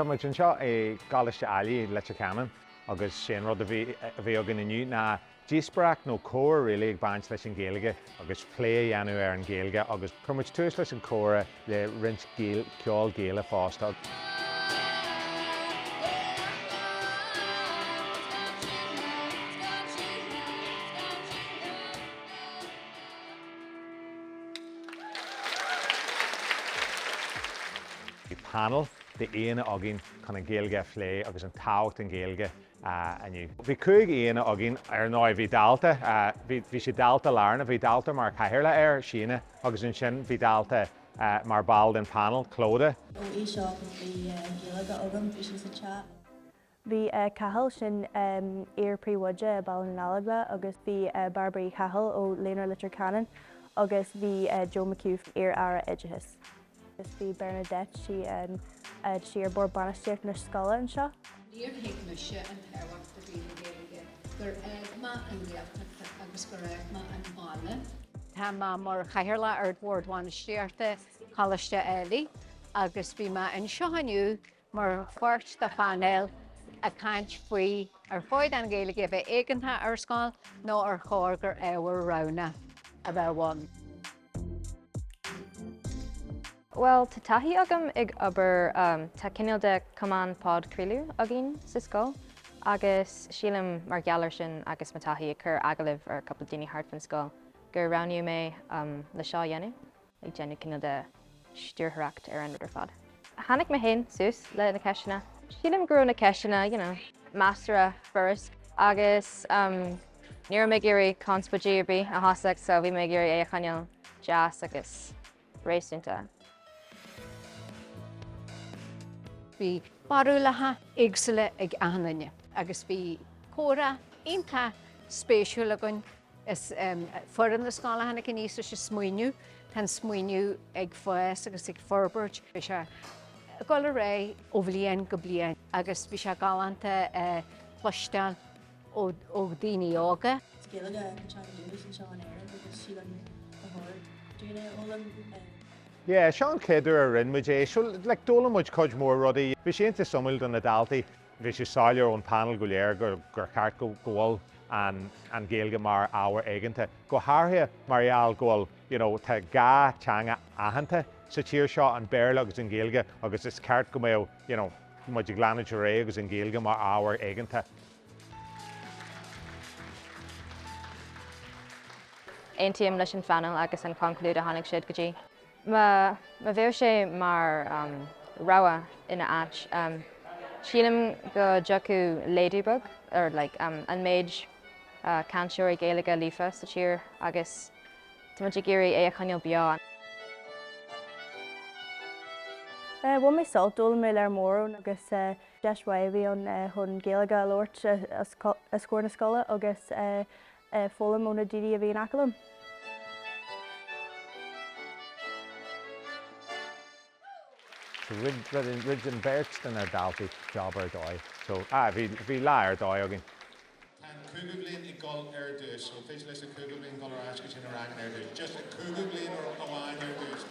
Tá muid an seo é gálaiste Ailigh le ceann agus sin rud a bhí agan inniu na díospóireacht nó cóir rilí ag baint leis an Ghaeilge agus plé dhéanú ar an Ghaeilge agus chuid tús leis an córa le rint ceol Ghaeile fásta. Panel the aíonna agin chun an Ghaeilge phlé agus an táhacht an Ghaeilge aniu. Bhí cúig aíonna agin ar náid bhí dáalta, bhí sé dáalta lárna, bhí dáalta mar chathaoirle ar síne agus an sin bhí dáalta mar ball den panel, clóda. Í seo bhí Ghaeilge agam bhí sin sa cheart. Bhí chathail sin ar príomhide ball an Ailigh agus bhí barbaí chathail ó Léonar Litir Cannon agus bhí Joe McCúf ar ara Idithis. Bhí Bernadette si ar bord banisteocht na scoile an seo. Níor hiicmise an táhacht a bhí na Ghaeilge, gur éagma an rialtachta agus gur éagma an bána. Tá mar chathaoirle ar bord banisteochta chéile Ailigh agus bhí an seo aniu mar fuairt de fanel a caint faoi ar fáid an Ghaeilge bheith éigentha ar scoil nó ar chóir gur éabhar roghnach a bheith bhain. Well, tá taithí agam ag ábhar tá cineál de cumán pád críliú agin sa scoil agus sílim mar geallar sin agus má taithí chur agaibh ar coppla daoine hart fan scoil gur roghniú mé le seo dhéanú ag déanú cineál de stúrthreacht ar an ruidir fad. Tháinig mé hain sús le na ceisina. Sílim grú na ceisina, meastere first agus níor mé géirí conspaidíorbí a thosaigh so bhí mé géirí é chaneal jazz agus rééisúnta. Bhí barúlatha éagsúla ag aíonna agus bhí córa ionta speisialta agan is foran na scála hana níos sé smaoinniú, tá smaoinniú ag foies agus ag forbairt. Bhí sé gol ré ó bhbliain go bliain agus bhí sé galanta chluisteáil ó daoine ága. Ghaeilge an teanga san seo an éireann agus sílan a thóir dúine ólam. Yeah, Sean Céadú ar rinmuid é, le dólamid chuid mór rudaí. Bhí sé ionta sumil don na dáaltaí, bhí sé sáilear ón panel go léir gur cheart go gháil an Ghaeilge mar ábhar éigeanta. Go háirithe maral gháil, tá gá teanga aitheanta sa tír seo an béarla agus an Ghaeilge agus is ceart go mbeadh, muid ag leanúid ré agus an Ghaeilge mar ábhar éigeanta. Aontaíim leis an fanal agus an conclúd a tháinig siad go dtí. Ma bheadh sé mar rogha ina áit. Sílim go deacu ladybug ar an méid canseoir Ghaeilge lífa sa tír agus tá muid géirí é a chaneal beá. Bhfuil mé soltúil mé ar mór agus deismhaibhí an chun Ghaeilge lóirt a scóir na scoile agus fólam óna daoine a bhí an acalaim. Rid an bhéirt den ar dáaltaí job ar dóid. So bhí lá ar dóid agin. Tá cúga bliain i gcol ar dús, so féidir leis a cúga bliain gcol ar asca sin ar agan ar dús. Just a cúga bliain ar amháin ar dús,